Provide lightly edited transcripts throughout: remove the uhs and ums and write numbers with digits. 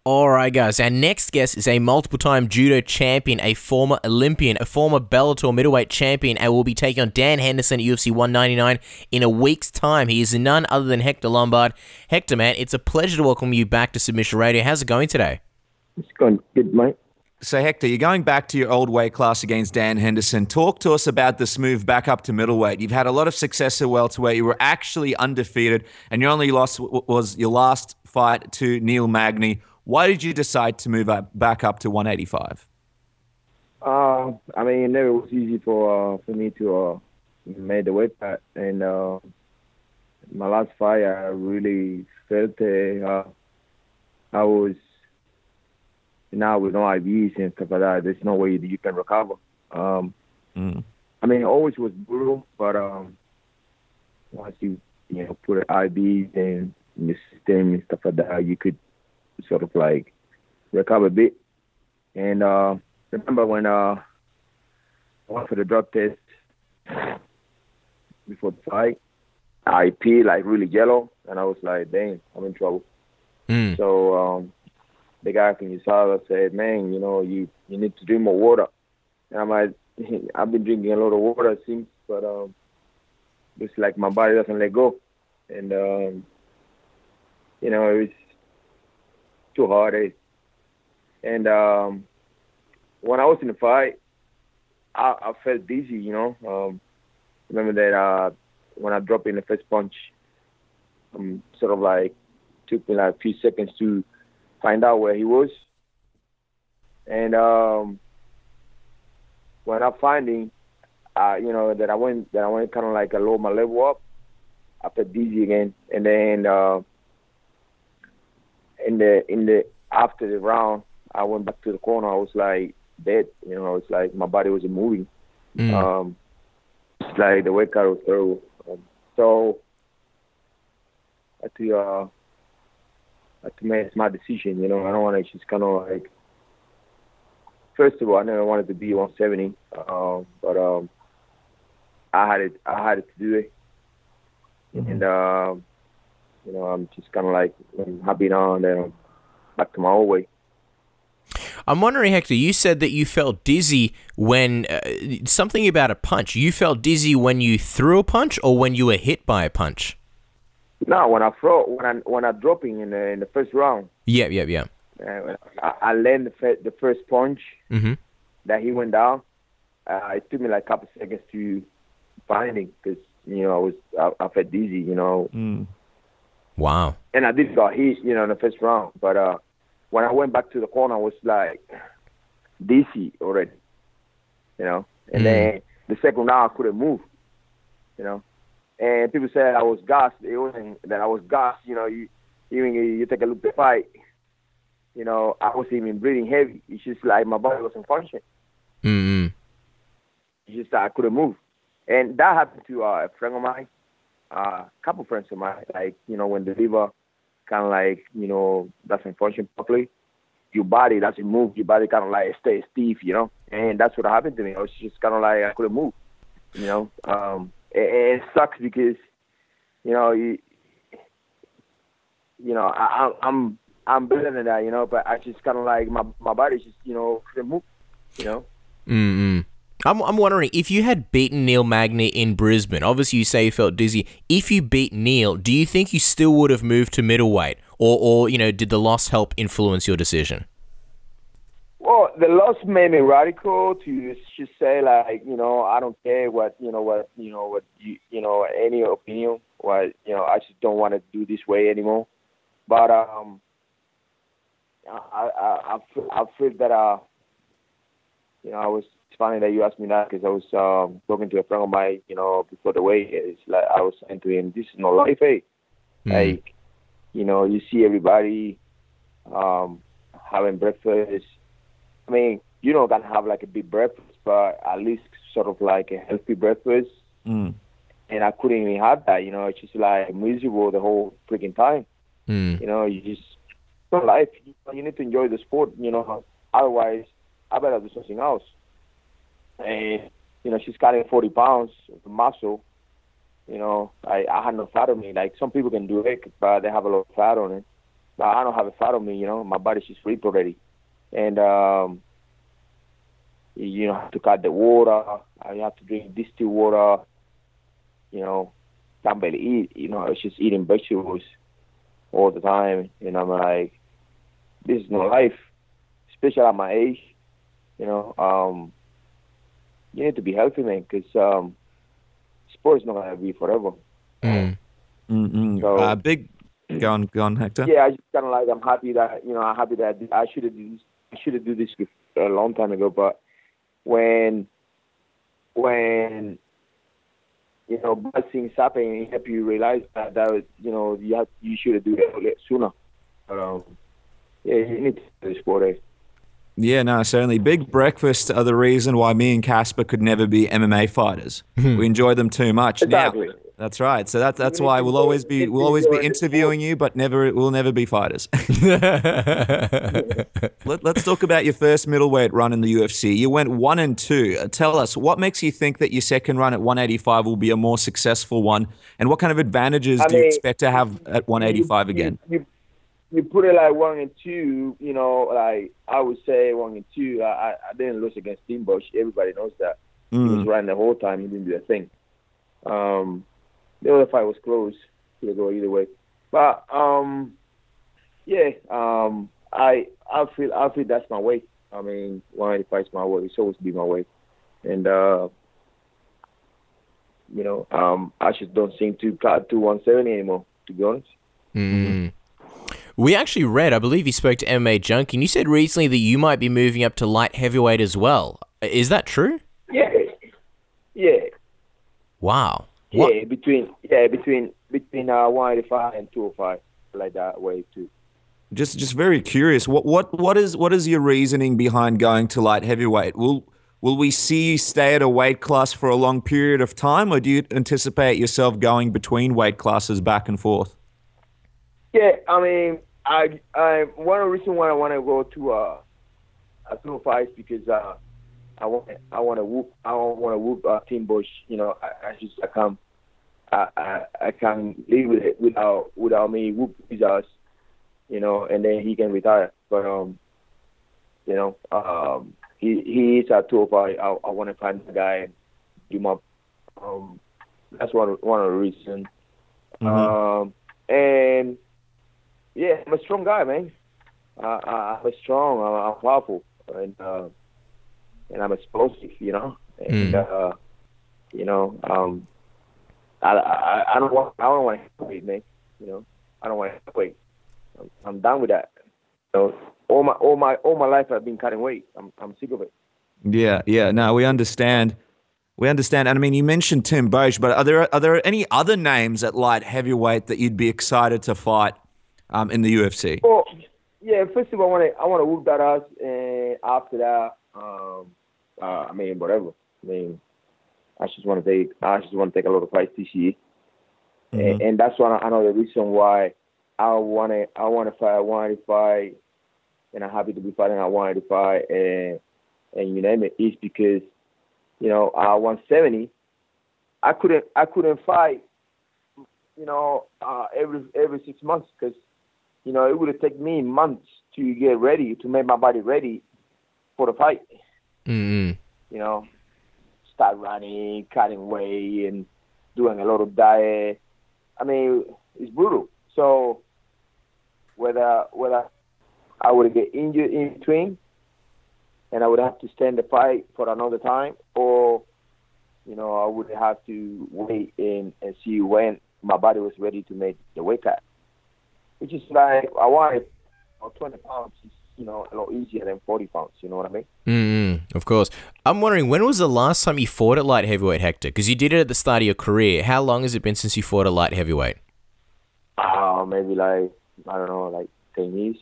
Alright guys, our next guest is a multiple-time judo champion, a former Olympian, a former Bellator middleweight champion, and will be taking on Dan Henderson at UFC 199 in a week's time. He is none other than Hector Lombard. Hector, man, it's a pleasure to welcome you back to Submission Radio. How's it going today? It's going good, mate. So, Hector, you're going back to your old weight class against Dan Henderson. Talk to us about this move back up to middleweight. You've had a lot of success at welterweight. You were actually undefeated, and your only loss was your last fight to Neil Magny. Why did you decide to move back up to 185? I mean, it never was easy for me to make the weight cut, and my last fight, I really felt I was now with no IVs and stuff like that. There's no way you can recover. I mean, it always was brutal, but once you put IVs in your system and stuff like that, you could sort of like recover a bit. And remember when I went for the drug test before the fight, I peed like really yellow, and I was like, dang, I'm in trouble. So the guy from USADA said, man, you need to drink more water. And I'm like, I've been drinking a lot of water, it seems, but it's like my body doesn't let go. And, it was too hard. And when I was in the fight, I felt dizzy, remember that when I dropped in the first punch, sort of like took me like a few seconds to find out where he was. And when I find him, that I went kind of like a lower my level up, I felt dizzy again. And then after the round, I went back to the corner. I was like dead. It's like my body wasn't moving. It's like the weight cut was terrible. So I had to make a smart decision. I don't want to just kind of like. First of all, I never wanted to be 170, but I had to do it, and I'm just kind of like happy now, and then I'm back to my old way. I'm wondering, Hector, you said that you felt dizzy when something about a punch. You felt dizzy when you threw a punch, or when you were hit by a punch? No, when I dropping in the first round. Yeah. I landed the first punch that he went down. It took me like a couple seconds to find him because I felt dizzy. Wow. And I did got hit, in the first round. But when I went back to the corner, I was like dizzy already, And then the second round, I couldn't move, And people said I was gassed. It wasn't that I was gassed. You take a look at the fight. I wasn't even breathing heavy. It's just like my body wasn't functioning. It's just that I couldn't move. And that happened to a friend of mine, a couple friends of mine. Like, when the liver kind of like, doesn't function properly, your body doesn't move. Your body kind of like stays stiff, And that's what happened to me. I was just kind of like, I couldn't move, It sucks because, I'm better than that, but I just kind of like my body just, couldn't move, I'm wondering, if you had beaten Neil Magny in Brisbane, obviously you say you felt dizzy. If you beat Neil, do you think you still would have moved to middleweight, or did the loss help influence your decision? Well, the loss made me radical to just say like, I don't care what any opinion. I just don't want to do this way anymore. But I feel that I was. It's funny that you asked me that because I was talking to a friend of mine, before the weigh. It's like I was saying to him, "This is no life, hey." Like, you see everybody having breakfast. I mean, you don't gotta have like a big breakfast, but at least sort of like a healthy breakfast. And I couldn't even have that. It's just like miserable the whole freaking time. You just not life. You need to enjoy the sport. Otherwise, I better do something else. And she's cutting 40 pounds of muscle. I had no fat on me. Like some people can do it, but they have a lot of fat on it. I don't have a fat on me, you know. My body's just ripped already. And, you know, have to cut the water. I have to drink distilled water. You know, can't barely eat. You know, I was just eating vegetables all the time. And I'm like, this is no life, especially at my age. You know, you need to be healthy, man, because sports not gonna be forever. So, big. Go on, Hector. Yeah, I just kind of like, I'm happy that, you know, I should have do this a long time ago. But when you know, bad things happen, it help you realize that you know, you should have do it sooner. But yeah, you need to do the sport. Eh? Yeah, no, certainly. Big breakfasts are the reason why me and Casper could never be MMA fighters. We enjoy them too much. Exactly. Now, that's right. So that's why we'll always be interviewing you, but we'll never be fighters. Let's talk about your first middleweight run in the UFC. You went 1-2. Tell us, what makes you think that your second run at 185 will be a more successful one, and what kind of advantages do you expect to have at 185 again? You put it like 1-2, you know, like I would say 1-2. I didn't lose against Tim Boetsch. Everybody knows that. He was running the whole time. He didn't do a thing. The other fight was close. Could have gone either way. But yeah, I feel that's my way. I mean, 185 is my way. It's always be my way. And you know, I just don't seem to cut to 170 anymore, to be honest. We actually read, I believe you spoke to MMA Junkie, and you said recently that you might be moving up to light heavyweight as well. Is that true? Yeah. Wow. Yeah, between 185 and 205, like that way too. Just very curious. What is your reasoning behind going to light heavyweight? Will we see you stay at a weight class for a long period of time, or do you anticipate yourself going between weight classes back and forth? Yeah, I mean, I one of the reasons why I want to go to a 205 is because I want to whoop Tim Boetsch. You know, I can't live with it without me whoop his ass. You know, and then he can retire. But you know, he is at 205. I want to find the guy and do my. That's one of the reasons. And yeah, I'm a strong guy, man. I'm strong. I'm powerful, and I'm explosive. You know, and you know, I don't want to wait, man. You know, I don't want to wait. I'm done with that. So all my life I've been cutting weight. I'm sick of it. Yeah. No, we understand. And I mean, you mentioned Tim Boetsch, but are there any other names at light heavyweight that you'd be excited to fight in the UFC? Well, yeah. First of all, I want to whoop that ass, and after that, I mean, whatever. I mean, I just want to take a lot of fights this year, and that's another reason why I want to fight at 185, and I'm happy to be fighting at 185, and you name it. Is because, you know, 170, I couldn't fight, you know, every 6 months, because, you know, it would have taken me months to get ready, to make my body ready for the fight. You know, start running, cutting weight, and doing a lot of diet. I mean, it's brutal. So whether I would get injured in between, and I would have to stand the fight for another time, or, you know, I would have to wait and see when my body was ready to make the weight cut. Which is like, I wanted 20 pounds is, you know, a lot easier than 40 pounds, you know what I mean? Of course. I'm wondering, when was the last time you fought at light heavyweight, Hector? Because you did it at the start of your career. How long has it been since you fought at light heavyweight? Maybe like, I don't know, like 10 years.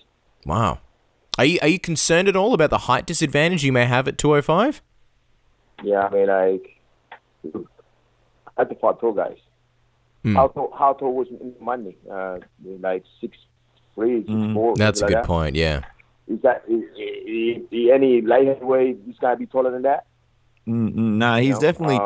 Wow. Are you concerned at all about the height disadvantage you may have at 205? Yeah, I mean, like, I had to fight tall guys. How tall was Magny? Like 6'3", 6'4". That's a like good that. point, yeah. Is any light heavyweight is gonna be taller than that? No, he's definitely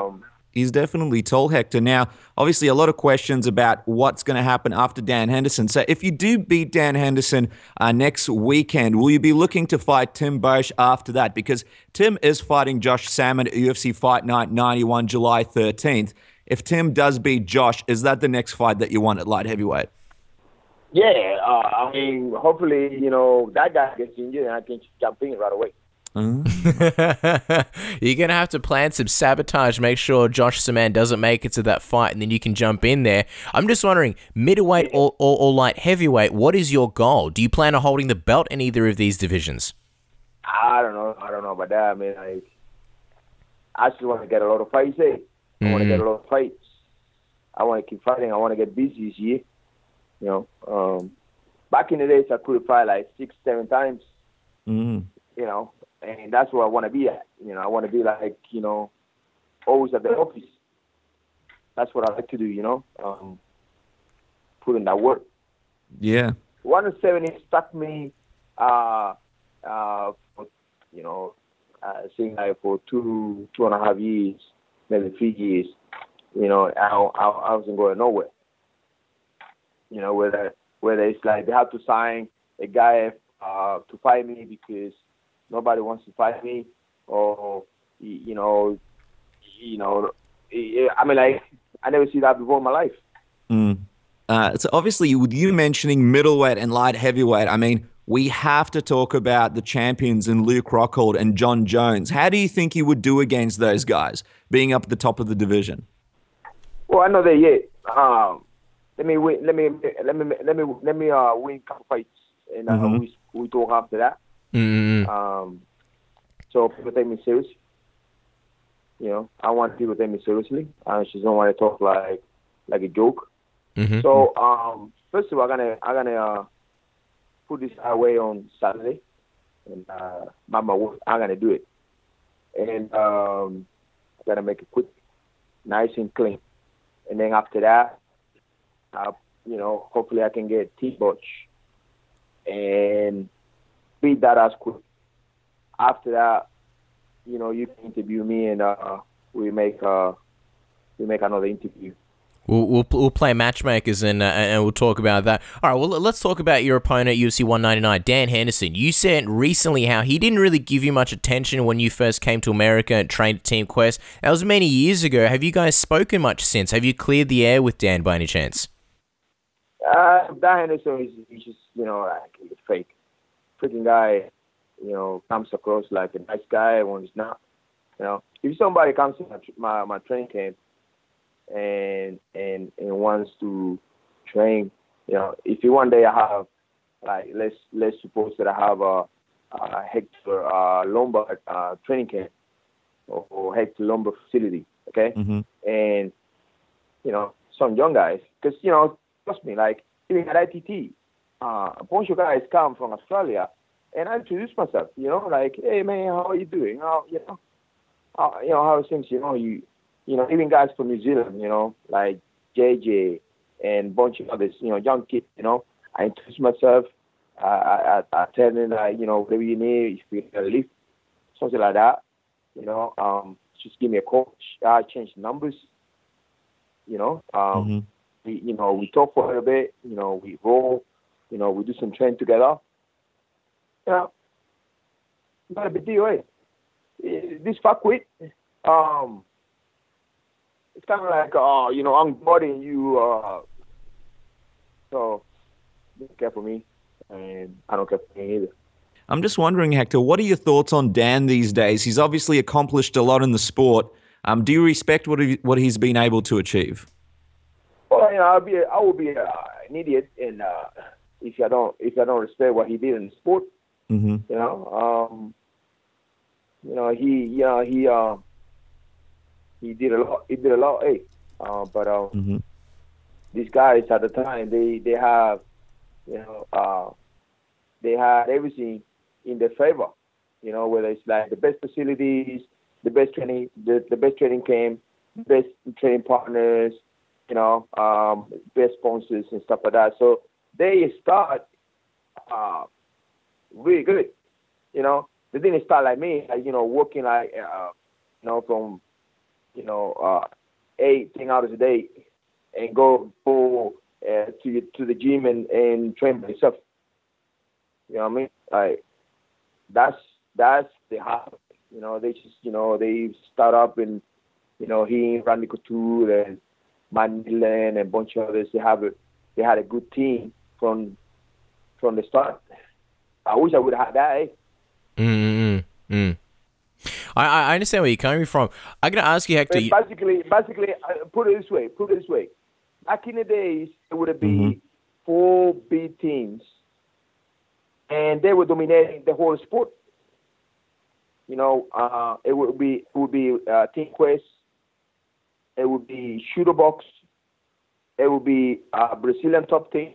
He's definitely tall, Hector. Now, obviously, a lot of questions about what's going to happen after Dan Henderson. So if you do beat Dan Henderson next weekend, will you be looking to fight Tim Boetsch after that? Because Tim is fighting Josh Salmon at UFC Fight Night 91, July 13th. If Tim does beat Josh, is that the next fight that you want at light heavyweight? Yeah, I mean, hopefully, that guy gets injured and I can jump in right away. You're going to have to plan some sabotage, make sure Josh Salmon doesn't make it to that fight, and then you can jump in there. I'm just wondering, middleweight or light heavyweight, what is your goal? Do you plan on holding the belt in either of these divisions? I don't know about that. I mean, I just want to get a lot of fights, I want to get a lot of fights. I want to keep fighting. I want to get busy this year. Back in the days, I could fight like 6-7 times. And that's where I want to be at. I want to be like, always at the office. That's what I like to do, put in that work. Yeah. 170 stuck me, seeing like for 2.5 years, maybe 3 years. I wasn't going nowhere. Whether it's like they have to sign a guy to fight me because nobody wants to fight me, or I mean, like, I never see that before in my life. So obviously, with you mentioning middleweight and light heavyweight, I mean, we have to talk about the champions in Luke Rockhold and John Jones. How do you think you would do against those guys, being up at the top of the division? Well, I know that yet. Let me win. Let me win a couple fights, and we talk after that. So people take me seriously. I want people to take me seriously. I just don't want to talk like a joke. So first of all, I'm gonna put this away on Saturday, and Mama, I'm gonna do it, and I'm gonna make it quick, nice and clean, and then after that, hopefully I can get Tim Boetsch and beat that ass quick. After that, you can interview me, and we make another interview. We'll play matchmakers and we'll talk about that. All right, well, let's talk about your opponent, UFC 199, Dan Henderson. You said recently how he didn't really give you much attention when you first came to America and trained at Team Quest. That was many years ago. Have you guys spoken much since? Have you cleared the air with Dan by any chance? Dan Henderson is just, like a fake. Freaking guy, comes across like a nice guy when he's not. If somebody comes to my training camp and wants to train, if you one day I have, like, let's suppose that I have a Hector Lombard training camp or Hector Lombard facility, okay? And, some young guys, because, trust me, like, even at ITT, a bunch of guys come from Australia, and I introduce myself, like, hey, man, how are you doing? How are things, even guys from New Zealand, like JJ and a bunch of others, young kids, I introduce myself. I tell them, like, whatever you need, if you need a lift, something like that, just give me a call. I change numbers, we talk for a little bit, we roll, we do some training together. Not a big deal, eh? This fuck with, it's kind of like, I'm bodying you, so don't care for me, and I don't care for me either. I'm just wondering, Hector, what are your thoughts on Dan these days? He's obviously accomplished a lot in the sport. Do you respect what he's been able to achieve? Well, I would be an idiot, and if I don't respect what he did in the sport. He did a lot. He did a lot, but these guys at the time, they have, they had everything in their favor. Whether it's like the best facilities, the best training, the best training camp, best training partners, best sponsors and stuff like that. So they start really good. They didn't start like me, working like, from, 10 hours a day and go to the gym and train myself. You know what I mean? Like that's the hard. You know, they just they start up and he, Randy Couture and Matt Midland and a bunch of others. They had a good team from the start. I wish I would have had that. I understand where you're coming from. I'm gonna ask you, Hector. Basically, put it this way. Back in the days, it would have been 4 big teams, and they were dominating the whole sport. You know, it would be Team Quest. It would be Shooter Box. It would be Brazilian top team,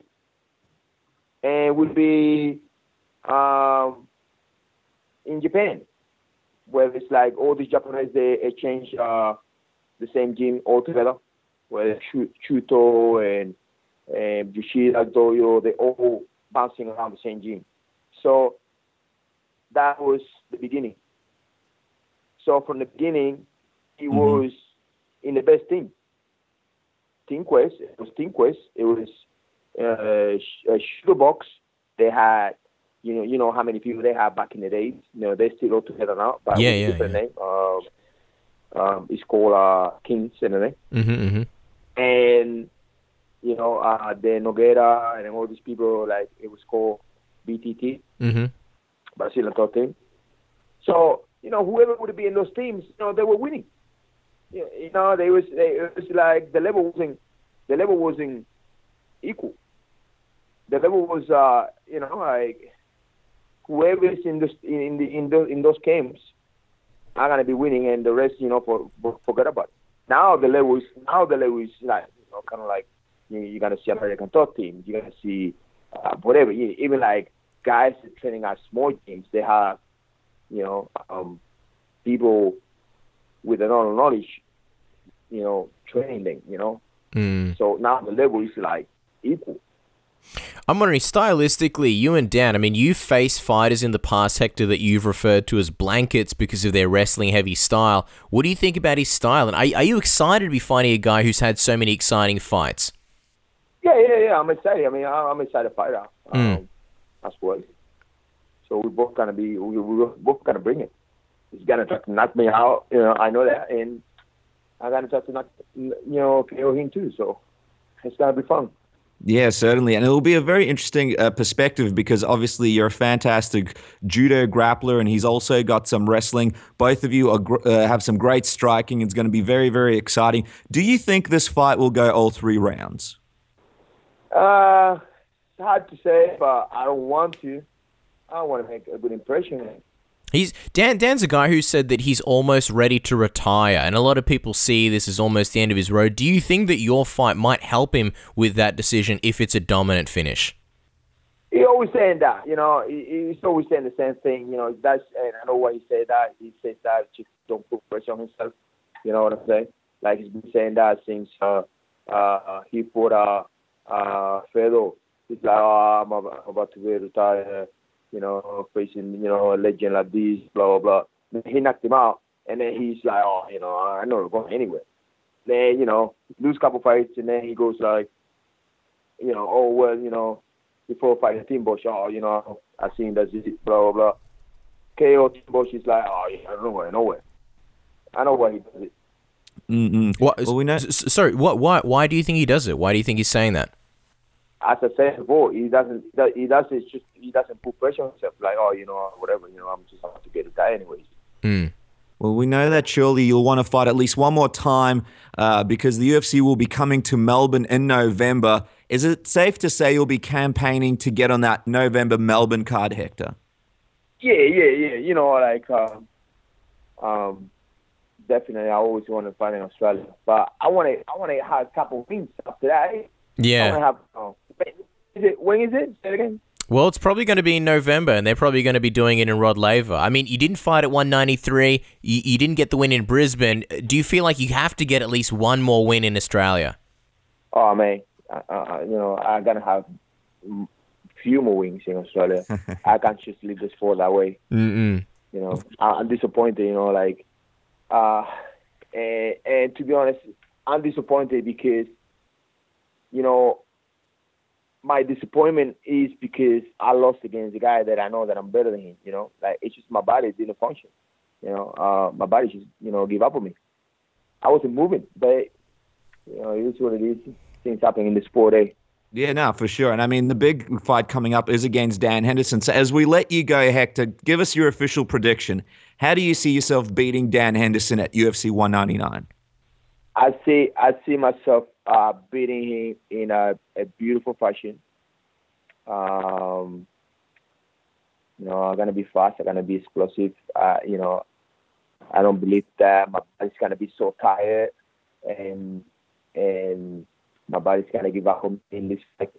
and it would be in Japan, where it's like all these Japanese they exchange the same gym altogether, where Shuto and Yoshida Doyo, they all bouncing around the same gym. So that was the beginning. So from the beginning, he was in the best team. Team Quest. It was Team Quest. It was Shooter Box. They had, you know how many people they had back in the days. You know, they're still all together now. But different name. It's called Kings, anyway. And the Nogueira and all these people, like it was called BTT, Brazilian top team. So whoever would be in those teams, they were winning. It was like the level wasn't equal. The level was like whoever is in those games are gonna be winning, and the rest forget about it. Now the level is like kind of like you're gonna see American top teams, you're gonna see whatever. Even like guys training at small games, they have people with a lot of knowledge, training them, So now the level is like equal. I'm wondering, stylistically, you and Dan, I mean, you've faced fighters in the past, Hector, that you've referred to as blankets because of their wrestling-heavy style. What do you think about his style? And are you excited to be fighting a guy who's had so many exciting fights? Yeah. I'm excited. I mean, I'm excited fighter. That's what. So we're both gonna bring it. He's gonna try to knock me out. I know that, and I'm gonna try to knock KO him too. So it's gonna be fun. Yeah, certainly. And it'll be a very interesting perspective because obviously you're a fantastic judo grappler and he's also got some wrestling. Both of you have some great striking. It's going to be very, very exciting. Do you think this fight will go all 3 rounds? It's hard to say, but I don't want to. I want to make a good impression. Dan's a guy who said that he's almost ready to retire, and a lot of people see this as almost the end of his road. Do you think that your fight might help him with that decision if it's a dominant finish? He's always saying that, he's always saying the same thing, that's, and I know why he said that. He says that just don't put pressure on himself, you know what I'm saying? Like he's been saying that since he fought Fedor. He's like, I'm about to retire. Facing, a legend like this, blah, blah, blah. He knocked him out, and then he's like, I know we're going anywhere. Then, lose a couple fights, and then he goes like, before fighting Tim Boetsch, I seen that's it, blah, blah, blah. KO Tim Boetsch is like, I don't know nowhere. I know why he does it. What, well, we know. Sorry, why do you think he does it? Why do you think he's saying that? As I said before, he doesn't put pressure on himself like, whatever, I'm just about to get it done anyways. Well, we know that surely you'll want to fight at least one more time because the UFC will be coming to Melbourne in November. Is it safe to say you'll be campaigning to get on that November Melbourne card, Hector? Yeah. Definitely, I always want to fight in Australia, but I want to have a couple of wins after that. Yeah. I want to have. When is it? Say it again. Well, it's probably going to be in November, and they're probably going to be doing it in Rod Laver. I mean, you didn't fight at 193. You didn't get the win in Brisbane. Do you feel like you have to get at least one more win in Australia? Oh, man. I'm going to have few more wins in Australia. I can't just leave this sport that way. I'm disappointed, and to be honest, I'm disappointed because, you know, my disappointment is because I lost against a guy that I know that I'm better than him, you know. Like, it's just my body didn't function, you know. My body just, you know, gave up on me. I wasn't moving, but, you know, it is what it is. Things happen in the sport, eh? Yeah, no, for sure. And I mean, the big fight coming up is against Dan Henderson. So as we let you go, Hector, give us your official prediction. How do you see yourself beating Dan Henderson at UFC 199? I see myself beating him in a beautiful fashion. You know, I'm gonna be fast. I'm gonna be explosive. You know, I don't believe that my body's gonna be so tired, and my body's gonna give up on me in this fight.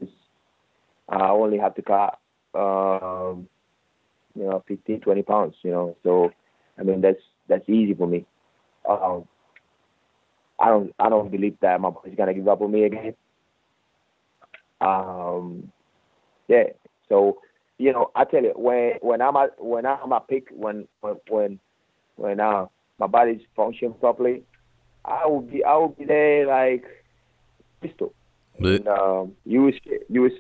I only have to cut, you know, 15, 20 pounds. You know, so I mean that's easy for me. I don't believe that my body's gonna give up on me again. Yeah. So, you know, I tell you, when I'm at peak, when my body's functioning properly, I will be there like pistol. And, you will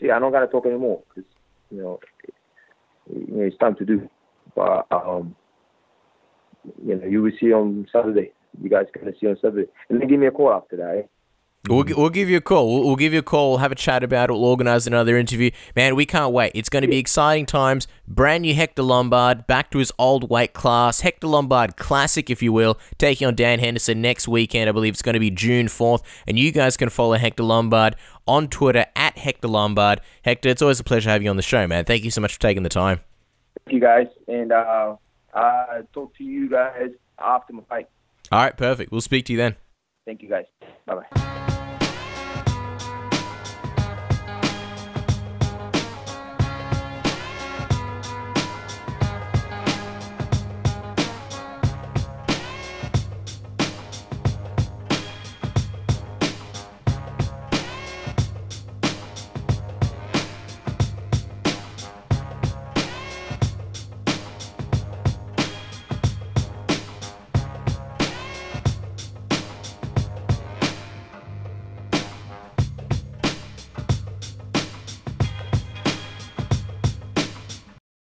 see. I don't gotta talk anymore because you know it's time to do. But you know, you will see on Saturday. You guys gonna see on Saturday, and then give me a call after that. Eh? We'll give you a call. We'll give you a call. We'll have a chat about it. We'll organise another interview. Man, we can't wait. It's going to be exciting times. Brand new Hector Lombard, back to his old weight class. Hector Lombard Classic, if you will, taking on Dan Henderson next weekend. I believe it's going to be June 4th. And you guys can follow Hector Lombard on Twitter at Hector Lombard. Hector, it's always a pleasure having you on the show, man. Thank you so much for taking the time. Thank you, guys. And I'll talk to you guys after my fight. All right, perfect. We'll speak to you then. Thank you, guys. Bye-bye.